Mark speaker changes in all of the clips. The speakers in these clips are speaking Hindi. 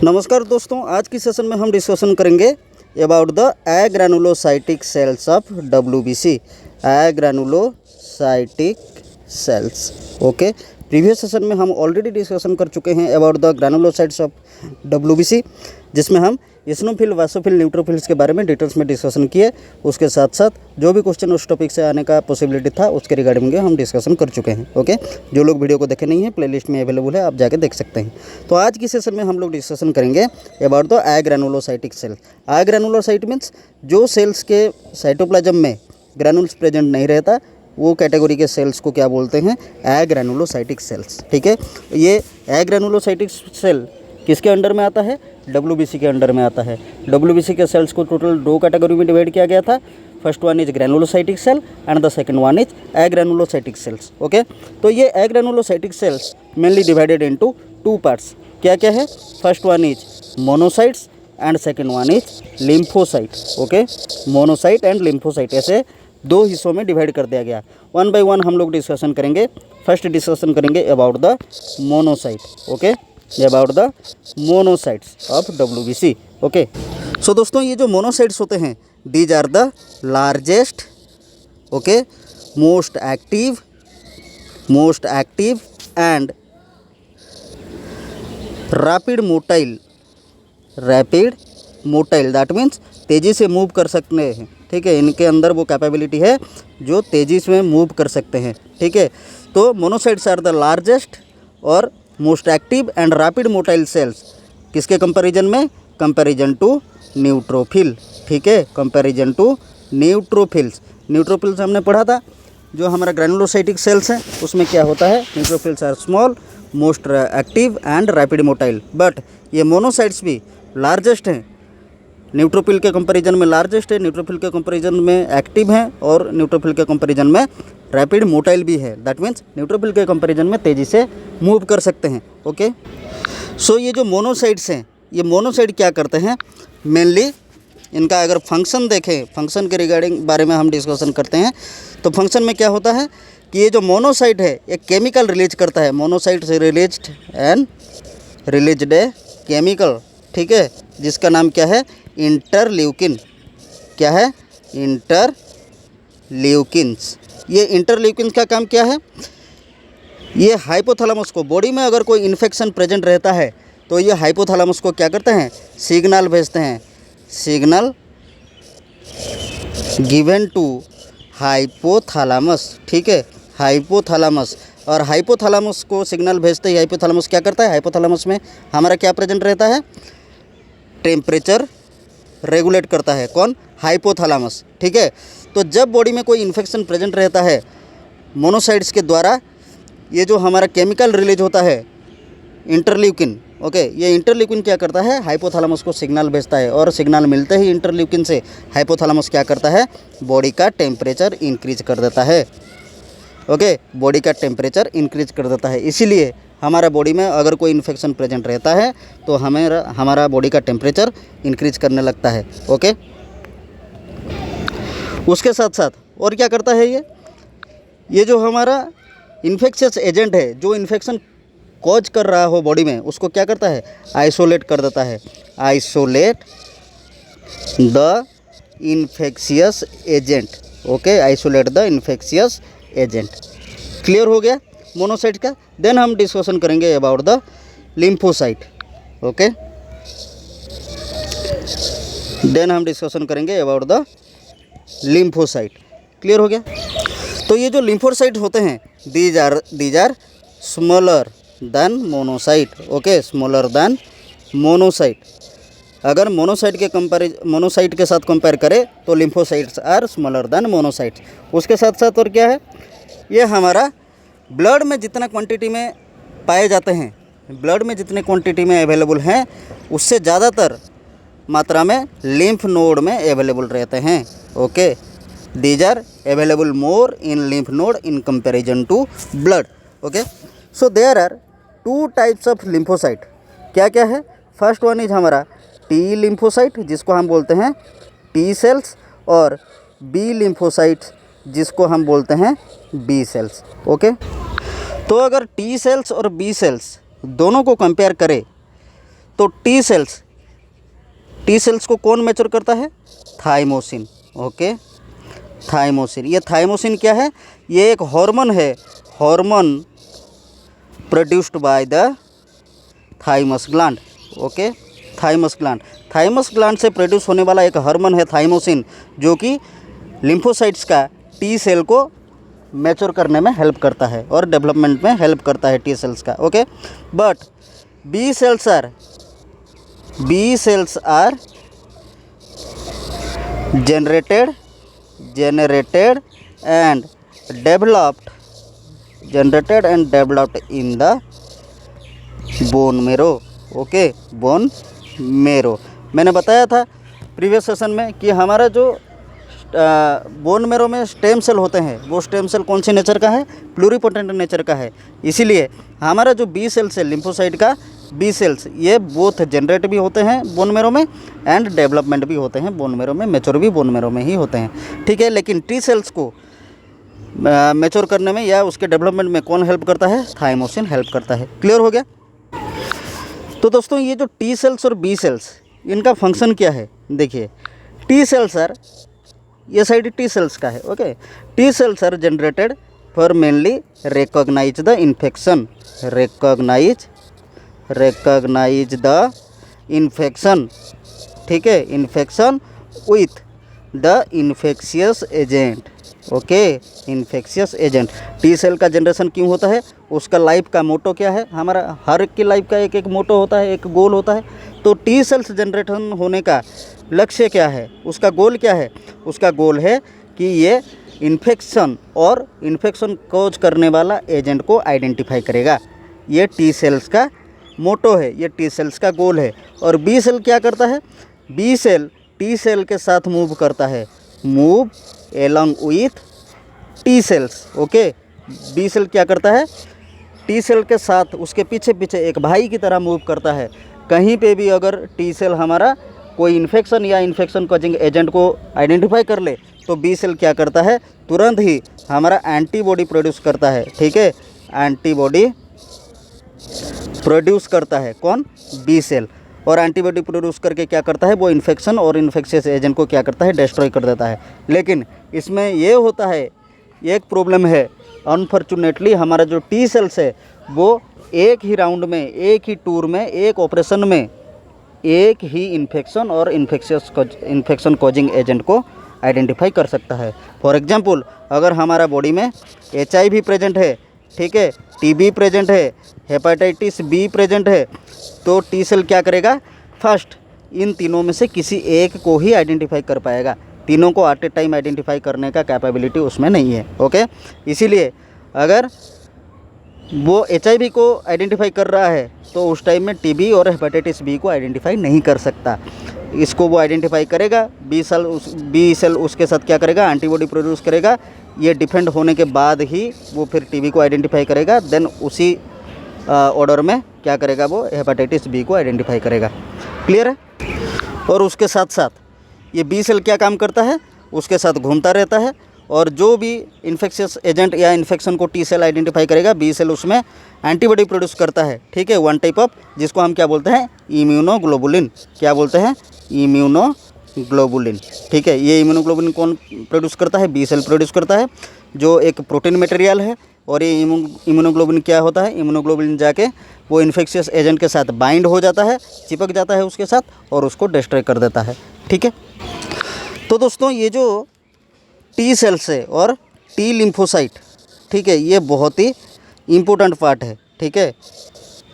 Speaker 1: नमस्कार दोस्तों, आज की सेशन में हम डिस्कशन करेंगे about the agranulocytic cells of WBC। Agranulocytic cells. Okay, previous session में हम ऑलरेडी डिस्कशन कर चुके हैं about the granulocytes of WBC, जिसमें हम इस्नोफिल, वासोफिल, न्यूट्रोफिल्स के बारे में डिटेल्स में डिस्कशन किए। उसके साथ साथ जो भी क्वेश्चन उस टॉपिक से आने का पॉसिबिलिटी था उसके रिगार्डिंग हम डिस्कशन कर चुके हैं। ओके, जो लोग वीडियो को देखे नहीं हैं, प्लेलिस्ट में अवेलेबल है, आप जाके देख सकते हैं। तो आज की सेशन में हम लोग डिस्कशन करेंगे अबाउट द एग्रानुलोसाइटिक सेल। एग्रानुलोसाइट मीन्स जो सेल्स के साइटोप्लाज्म में ग्रैनुल्स प्रेजेंट नहीं रहता, वो कैटेगरी के सेल्स को क्या बोलते हैं? एग्रानुलोसाइटिक सेल्स। ठीक है, ये एग्रानुलोसाइटिक सेल किसके अंडर में आता है? WBC के अंडर में आता है। WBC के सेल्स को टोटल 2 कैटेगरी में डिवाइड किया गया था। First one is granulocytic cell and the second one is agranulocytic cells. Okay, तो ये agranulocytic cells mainly divided into 2 parts. क्या क्या है? First one is monocytes and second one is lymphocyte. Okay, monocyte and lymphocyte, ऐसे 2 हिस्सों में डिवाइड कर दिया गया। वन बाय वन हम लोग डिस्कशन करेंगे। फर्स्ट डिस्कशन करेंगे about the monocyte. Okay, about the monocytes of WBC। Okay, so दोस्तों, ये जो मोनोसाइट्स होते हैं, these are the largest, okay, most active and rapid motile, that means तेज़ी से मूव कर सकते हैं। ठीक है, इनके अंदर वो कैपेबिलिटी है जो तेज़ी से मूव कर सकते हैं। ठीक है, तो मोनोसाइट्स आर द लार्जेस्ट और most active and rapid motile cells. किसके कंपैरिजन में? Comparison to neutrophil. ठीक है, कंपैरिजन टू न्यूट्रोफिल्स। न्यूट्रोफिल्स हमने पढ़ा था, जो हमारा ग्रैनुलोसाइटिक सेल्स हैं उसमें क्या होता है? Neutrophils are small, most active and rapid motile. But ये मोनोसाइट्स भी लार्जेस्ट हैं, न्यूट्रोफिल के कंपैरिजन में लार्जेस्ट है, न्यूट्रोफिल के कंपैरिजन में एक्टिव हैं और न्यूट्रोफिल के कंपैरिजन में रैपिड मोटाइल भी है। दैट मीन्स न्यूट्रोफिल के कंपैरिजन में तेज़ी से मूव कर सकते हैं। ओके, सो ये जो मोनोसाइट्स हैं, ये मोनोसाइट क्या करते हैं? मेनली इनका अगर फंक्शन देखें, फंक्शन के रिगार्डिंग बारे में हम डिस्कशन करते हैं, तो फंक्शन में क्या होता है कि ये जो मोनोसाइट है एक केमिकल रिलीज करता है। मोनोसाइट से रिलीज्ड ए केमिकल, ठीक है, जिसका नाम क्या है? इंटरल्यूकिन। क्या है? इंटरल्यूकिन्स। ये इंटरल्यूकिन्स का काम क्या है? ये हाइपोथैलेमस को, बॉडी में अगर कोई इन्फेक्शन प्रेजेंट रहता है तो ये हाइपोथैलेमस को क्या करते हैं? सिग्नल भेजते हैं। Signal given to hypothalamus. ठीक है, हाइपोथैलेमस, और हाइपोथैलेमस को सिग्नल भेजते ही हाइपोथैलेमस क्या करता है? हाइपोथैलेमस में हमारा क्या प्रेजेंट रहता है? टेम्परेचर रेगुलेट करता है। कौन? हाइपोथैलेमस। ठीक है, तो जब बॉडी में कोई इन्फेक्शन प्रेजेंट रहता है, मोनोसाइट्स के द्वारा ये जो हमारा केमिकल रिलीज होता है इंटरल्यूकिन, ओके, ये इंटरल्यूकिन क्या करता है? हाइपोथैलेमस को सिग्नल भेजता है, और सिग्नल मिलते ही इंटरल्यूकिन से हाइपोथैलेमस क्या करता है? बॉडी का टेम्परेचर इंक्रीज कर देता है। ओके, बॉडी का टेम्परेचर इंक्रीज कर देता है। इसीलिए हमारा बॉडी में अगर कोई इन्फेक्शन प्रेजेंट रहता है तो हमारा बॉडी का टेम्परेचर इंक्रीज करने लगता है। ओके, उसके साथ साथ और क्या करता है? ये जो हमारा इन्फेक्शियस एजेंट है, जो इन्फेक्शन कॉज कर रहा हो बॉडी में, उसको क्या करता है? आइसोलेट कर देता है। Isolate the infectious agent. Okay, isolate the infectious agent. Clear हो गया मोनोसाइट का? देन हम डिस्कशन करेंगे about the lymphocyte. Okay, then हम डिस्कशन करेंगे अबाउट द लिम्फोसाइट। क्लियर हो गया? तो ये जो लिम्फोसाइट होते हैं, these are smaller than monocyte. Okay, smaller than monocyte. अगर मोनोसाइट के साथ कंपेयर करें तो lymphocytes are smaller than monocytes. उसके साथ साथ और क्या है? ये हमारा ब्लड में जितना क्वांटिटी में पाए जाते हैं, ब्लड में जितने क्वांटिटी में अवेलेबल हैं, उससे ज़्यादातर मात्रा में लिम्फ नोड में अवेलेबल रहते हैं। Okay, these are available more in lymph node in comparison to blood. Okay, so there are 2 types of lymphocyte. क्या क्या है? फर्स्ट वन इज हमारा टी लिम्फोसाइट, जिसको हम बोलते हैं टी सेल्स, और बी लिम्फोसाइट, जिसको हम बोलते हैं बी सेल्स। ओके, तो अगर टी सेल्स और बी सेल्स दोनों को कंपेयर करें तो टी सेल्स को कौन मैच्योर करता है? थाइमोसिन। Okay, thymosin. ये थाइमोसिन क्या है? ये एक हार्मोन है, hormone produced by the thymus gland. Okay, thymus gland से प्रोड्यूस होने वाला एक हार्मोन है थाइमोसिन, जो कि लिम्फोसाइट्स का टी सेल को मैच्योर करने में हेल्प करता है और डेवलपमेंट में हेल्प करता है टी सेल्स का। Okay, but B cells are generated and developed in the bone marrow। Okay, bone marrow. मैंने बताया था प्रीवियस सेशन में कि हमारा जो बोन मेरो में स्टेम सेल होते हैं, वो स्टेम सेल कौन से नेचर का है? प्लूरिपोटेंट नेचर का है। इसीलिए हमारा जो बी सेल्स है लिम्फोसाइट का, बी सेल्स ये बोथ जनरेट भी होते हैं बोन मेरो में एंड डेवलपमेंट भी होते हैं बोन मेरो में, मैच्योर भी बोन मेरो में ही होते हैं। ठीक है, लेकिन टी सेल्स को मैच्योर करने में या उसके डेवलपमेंट में कौन हेल्प करता है? थाइमोसिन हेल्प करता है। क्लियर हो गया? तो दोस्तों, ये जो टी सेल्स और बी सेल्स, इनका फंक्शन क्या है? देखिए, टी सेल्स आर, ये साइड टी सेल्स का है। Okay, T cells are generated for mainly recognise the infection, recognise the infection. ठीक है, infection with the infectious agent. Okay, infectious agent. T cell का जनरेशन क्यों होता है? उसका लाइफ का मोटो क्या है? हमारा हर एक की लाइफ का एक एक मोटो होता है, एक गोल होता है। तो टी सेल्स जनरेशन होने का लक्ष्य क्या है? उसका गोल क्या है? उसका गोल है कि ये इन्फेक्शन और इन्फेक्शन कॉज करने वाला एजेंट को आइडेंटिफाई करेगा। ये टी सेल्स का मोटो है, ये टी सेल्स का गोल है। और बी सेल क्या करता है? बी सेल टी सेल के साथ मूव करता है, move along with T cells. Okay, B cell क्या करता है? टी सेल के साथ उसके पीछे पीछे एक भाई की तरह मूव करता है। कहीं पे भी अगर टी सेल हमारा कोई इन्फेक्शन या इन्फेक्शन कॉजिंग एजेंट को आइडेंटिफाई कर ले, तो बी सेल क्या करता है? तुरंत ही हमारा एंटीबॉडी प्रोड्यूस करता है। ठीक है, एंटीबॉडी प्रोड्यूस करता है। कौन? B cell. और एंटीबॉडी प्रोड्यूस करके क्या करता है? वो इन्फेक्शन और इन्फेक्शियस एजेंट को क्या करता है? डिस्ट्रॉय कर देता है। लेकिन इसमें ये होता है, एक प्रॉब्लम है, अनफॉर्चुनेटली हमारा जो टी सेल्स है वो एक ही राउंड में, एक ही टूर में, एक ऑपरेशन में एक ही इन्फेक्शन और इन्फेक्शन कॉजिंग एजेंट को आइडेंटिफाई कर सकता है। फॉर एग्जांपल, अगर हमारा बॉडी में HIV प्रेजेंट है, ठीक है, TB प्रेजेंट है, हेपेटाइटिस B प्रेजेंट है, तो टी सेल क्या करेगा? फर्स्ट इन तीनों में से किसी एक को ही आइडेंटिफाई कर पाएगा। तीनों को एट ए टाइम आइडेंटिफाई करने का कैपेबिलिटी उसमें नहीं है। ओके, इसीलिए अगर वो HIV को आइडेंटिफाई कर रहा है तो उस टाइम में TB और हेपेटाइटिस B को आइडेंटिफाई नहीं कर सकता। इसको वो आइडेंटिफाई करेगा, बी सेल उसके साथ क्या करेगा? एंटीबॉडी प्रोड्यूस करेगा। ये डिफेंड होने के बाद ही वो फिर TB को आइडेंटिफाई करेगा, देन उसी ऑर्डर में क्या करेगा? वो हेपेटाइटिस B को आइडेंटिफाई करेगा। क्लियर है? और उसके साथ साथ ये बी सेल क्या काम करता है? उसके साथ घूमता रहता है, और जो भी इन्फेक्शियस एजेंट या इन्फेक्शन को टी सेल आइडेंटिफाई करेगा, बी सेल उसमें एंटीबॉडी प्रोड्यूस करता है। ठीक है, वन टाइप ऑफ, जिसको हम क्या बोलते हैं? इम्यूनोग्लोबुलिन। क्या बोलते हैं? इम्यूनोग्लोबुलिन। ठीक है, ये इम्यूनोग्लोबुलिन कौन प्रोड्यूस करता है? बी सेल प्रोड्यूस करता है, जो एक प्रोटीन मटेरियल है। और ये इम्यूनोग्लोबुलिन क्या होता है? इम्यूनोग्लोबुलिन जाके वो इन्फेक्शियस एजेंट के साथ बाइंड हो जाता है, चिपक जाता है उसके साथ, और उसको डिस्ट्रॉय कर देता है। ठीक है, तो दोस्तों, ये जो टी सेल्स है और टी लिम्फोसाइट, ठीक है, ये बहुत ही इम्पोर्टेंट पार्ट है। ठीक है,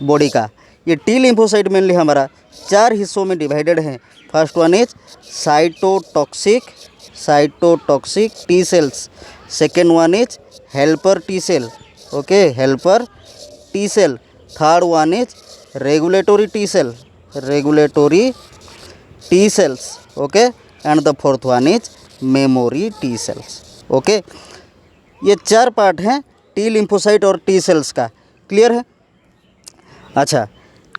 Speaker 1: बॉडी का। ये टी लिम्फोसाइट मेनली हमारा 4 हिस्सों में डिवाइडेड है। First one is cytotoxic T cells. Second one is helper T cell. Okay, helper T cell. Third one is regulatory T cells. Okay, and the fourth one is memory T cells. Okay, ये 4 पार्ट हैं टी लिम्फोसाइट और टी सेल्स का। क्लियर है? अच्छा,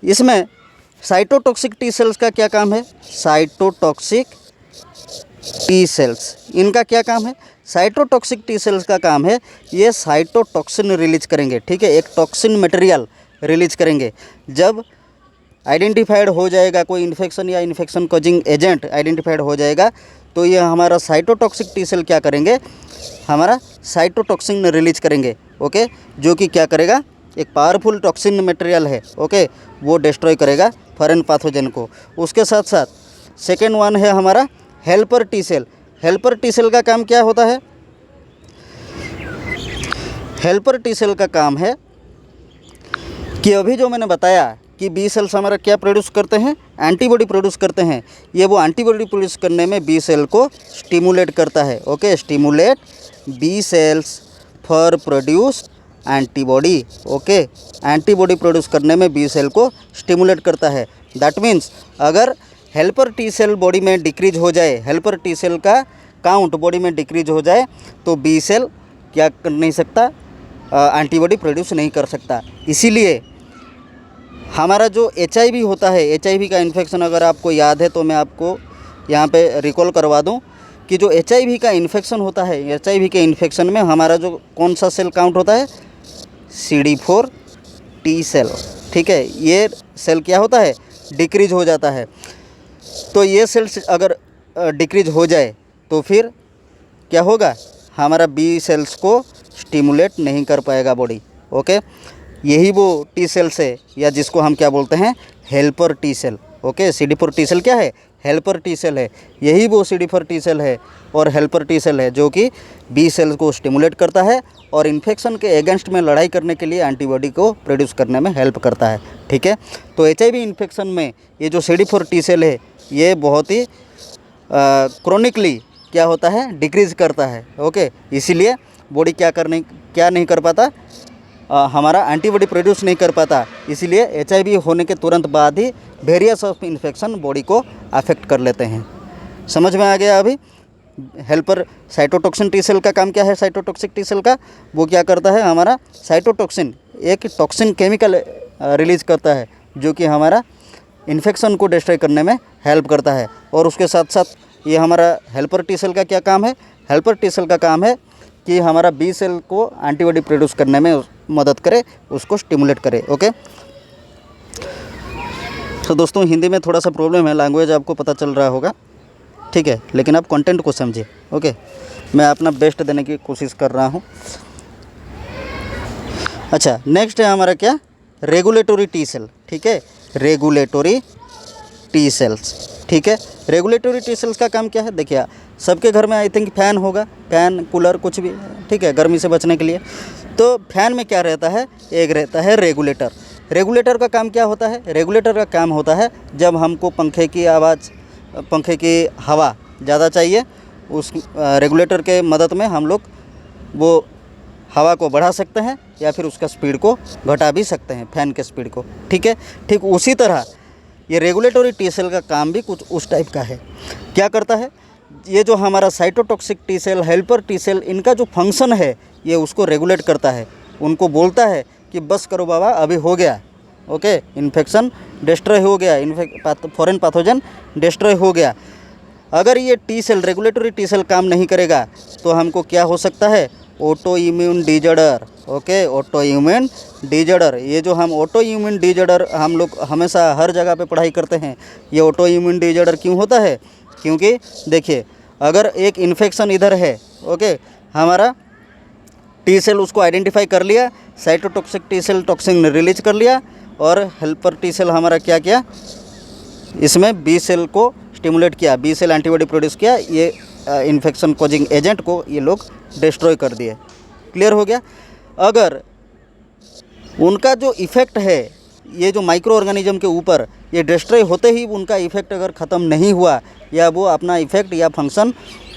Speaker 1: इसमें साइटोटॉक्सिक टी सेल्स का क्या काम है? साइटोटॉक्सिक टी सेल्स, इनका क्या काम है? साइटोटॉक्सिक टी सेल्स का काम है, ये साइटोटॉक्सिन रिलीज करेंगे। ठीक है, एक टॉक्सिन मटेरियल रिलीज करेंगे। जब आइडेंटिफाइड हो जाएगा, कोई इन्फेक्शन या इन्फेक्शन कॉजिंग एजेंट आइडेंटिफाइड हो जाएगा, तो ये हमारा साइटोटॉक्सिक टी सेल क्या करेंगे, हमारा साइटोटॉक्सिन रिलीज करेंगे। ओके, जो कि क्या करेगा, एक पावरफुल टॉक्सिन मटेरियल है। ओके, वो डिस्ट्रॉय करेगा फॉरेन पैथोजन को। उसके साथ साथ सेकेंड वन है हमारा helper T cell. Helper T cell का काम क्या होता है, हेल्पर टी सेल का काम है कि अभी जो मैंने बताया कि बी सेल्स हमारा क्या प्रोड्यूस करते हैं, एंटीबॉडी प्रोड्यूस करते हैं। ये वो एंटीबॉडी प्रोड्यूस करने में बी सेल को स्टिमुलेट करता है। Okay, stimulate B cells for produce antibody. Okay, antibody produce करने में बी सेल को स्टिमुलेट करता है। दैट मीन्स अगर हेल्पर टी सेल बॉडी में डिक्रीज हो जाए, हेल्पर टी सेल का काउंट बॉडी में डिक्रीज हो जाए, तो बी सेल क्या कर नहीं सकता, एंटीबॉडी प्रोड्यूस नहीं कर सकता। इसीलिए हमारा जो HIV होता है, HIV का इन्फेक्शन अगर आपको याद है तो मैं आपको यहाँ पे रिकॉल करवा दूँ कि जो HIV का इन्फेक्शन होता है, HIV के इन्फेक्शन में हमारा जो कौन सा सेल काउंट होता है, CD4 T सेल। ठीक है, ये सेल क्या होता है, डिक्रीज हो जाता है। तो ये सेल्स अगर डिक्रीज हो जाए तो फिर क्या होगा, हमारा बी सेल्स को स्टिमुलेट नहीं कर पाएगा बॉडी। ओके, यही वो टी सेल्स है, या जिसको हम क्या बोलते हैं, helper T cell. Okay, CD4 T cell क्या है, हेल्पर टी सेल है। यही वो CD4 टी सेल है और हेल्पर टी सेल है जो कि बी सेल को स्टिमुलेट करता है और इन्फेक्शन के अगेंस्ट में लड़ाई करने के लिए एंटीबॉडी को प्रोड्यूस करने में हेल्प करता है। ठीक है, तो HIV इन्फेक्शन में ये जो CD4 टी सेल है ये बहुत ही क्रोनिकली क्या होता है, डिक्रीज करता है। ओके, इसीलिए बॉडी क्या नहीं कर पाता, हमारा एंटीबॉडी प्रोड्यूस नहीं कर पाता। इसीलिए HIV होने के तुरंत बाद ही वेरियस ऑफ इन्फेक्शन बॉडी को अफेक्ट कर लेते हैं। समझ में आ गया अभी। हेल्पर साइटोटॉक्सिन टी सेल का काम क्या है, साइटोटॉक्सिक टी सेल का, वो क्या करता है, हमारा साइटोटॉक्सिन एक टॉक्सिन केमिकल रिलीज करता है जो कि हमारा इन्फेक्शन को डिस्ट्रॉय करने में हेल्प करता है। और उसके साथ साथ ये हमारा हेल्पर टी सेल का क्या काम है, हेल्पर टी सेल का काम है कि हमारा बी सेल को एंटीबॉडी प्रोड्यूस करने में मदद करे, उसको स्टिमुलेट करे। ओके, तो दोस्तों हिंदी में थोड़ा सा प्रॉब्लम है, लैंग्वेज आपको पता चल रहा होगा, ठीक है, लेकिन आप कंटेंट को समझिए। ओके, मैं अपना बेस्ट देने की कोशिश कर रहा हूँ। अच्छा, नेक्स्ट है हमारा क्या, रेगुलेटरी टी सेल। ठीक है, रेगुलेटरी टी सेल्स। ठीक है, रेगुलेटरी टी सेल्स का काम क्या है, देखिए सबके घर में आई थिंक फ़ैन होगा, फ़ैन कूलर कुछ भी, ठीक है, गर्मी से बचने के लिए। तो फैन में क्या रहता है, एक रहता है रेगुलेटर। रेगुलेटर का काम क्या होता है, रेगुलेटर का काम होता है जब हमको पंखे की आवाज़, पंखे की हवा ज़्यादा चाहिए, उस रेगुलेटर के मदद में हम लोग वो हवा को बढ़ा सकते हैं या फिर उसका स्पीड को घटा भी सकते हैं, फैन के स्पीड को। ठीक है, ठीक उसी तरह ये रेगुलेटरी टी सेल का काम भी कुछ उस टाइप का है। क्या करता है, ये जो हमारा cytotoxic T cell, helper T cell, इनका जो फंक्शन है ये उसको रेगुलेट करता है। उनको बोलता है कि बस करो बाबा, अभी हो गया। ओके, इन्फेक्शन डिस्ट्रॉय हो गया, फॉरेन पैथोजन डिस्ट्रॉय हो गया। अगर ये T cell, regulatory T cell काम नहीं करेगा तो हमको क्या हो सकता है, autoimmune disorder. Okay, autoimmune disorder, ये जो हम ऑटो इम्यून डिजॉर्डर हम लोग हमेशा हर जगह पे पढ़ाई करते हैं। ये ऑटो इम्यून डिजॉर्डर क्यों होता है, क्योंकि देखिए अगर एक इन्फेक्शन इधर है, ओके, हमारा टी सेल उसको आइडेंटिफाई कर लिया, cytotoxic T cell toxin release कर लिया, और हेल्पर टी सेल हमारा क्या किया, इसमें बी सेल को स्टिमुलेट किया, बी सेल एंटीबॉडी प्रोड्यूस किया, ये इन्फेक्शन कॉजिंग एजेंट को ये लोग डिस्ट्रॉय कर दिए। क्लियर हो गया। अगर उनका जो इफ़ेक्ट है, ये जो माइक्रो ऑर्गेनिज्म के ऊपर, ये डिस्ट्रॉय होते ही उनका इफ़ेक्ट अगर ख़त्म नहीं हुआ या वो अपना इफ़ेक्ट या फंक्शन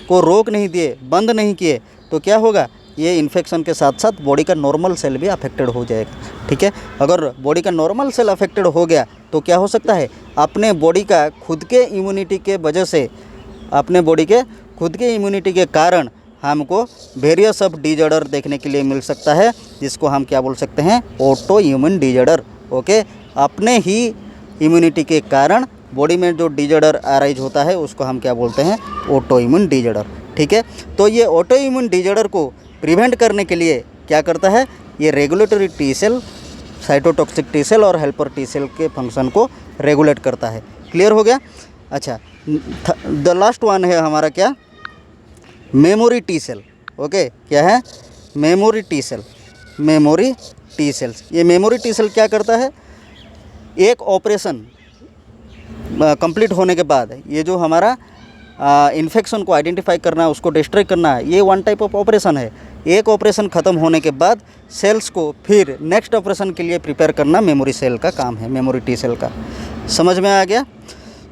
Speaker 1: को रोक नहीं दिए, बंद नहीं किए, तो क्या होगा, ये इन्फेक्शन के साथ साथ बॉडी का नॉर्मल सेल भी अफेक्टेड हो जाएगा। ठीक है, अगर बॉडी का नॉर्मल सेल अफेक्टेड हो गया तो क्या हो सकता है, अपने बॉडी का खुद के इम्यूनिटी के वजह से, अपने बॉडी के खुद के इम्यूनिटी के कारण हमको वेरियस ऑफ डिजॉर्डर देखने के लिए मिल सकता है, जिसको हम क्या बोल सकते हैं, ऑटो इम्यून डिजॉर्डर। ओके, अपने ही इम्यूनिटी के कारण बॉडी में जो डिजॉर्डर अराइज होता है उसको हम क्या बोलते हैं, ऑटो इम्यून डिजॉर्डर। ठीक है, तो ये ऑटो इम्यून डिजॉर्डर को प्रिवेंट करने के लिए क्या करता है, ये regulatory T cell cytotoxic T cell और हेल्पर टी सेल के फंक्शन को रेगुलेट करता है। क्लियर हो गया। अच्छा, द लास्ट वन है हमारा क्या, मेमोरी टी सेल। ओके, क्या है, memory T cell. Memory T cells, ये मेमोरी टी सेल क्या करता है, एक ऑपरेशन कंप्लीट होने के बाद ये जो हमारा इन्फेक्शन को आइडेंटिफाई करना है, उसको डिस्ट्रॉय करना है, ये वन टाइप ऑफ ऑपरेशन है। एक ऑपरेशन ख़त्म होने के बाद सेल्स को फिर नेक्स्ट ऑपरेशन के लिए प्रिपेयर करना मेमोरी सेल का काम है, मेमोरी टी सेल का। समझ में आ गया।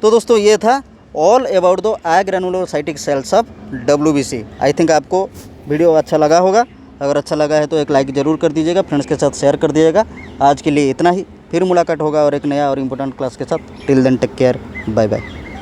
Speaker 1: तो दोस्तों ये था all about the agranulocytic cells of WBC। I think आपको वीडियो अच्छा लगा होगा। अगर अच्छा लगा है तो एक लाइक ज़रूर कर दीजिएगा, फ्रेंड्स के साथ शेयर कर दीजिएगा। आज के लिए इतना ही, फिर मुलाकात होगा और एक नया और इम्पोर्टेंट क्लास के साथ। Till then take care, bye bye.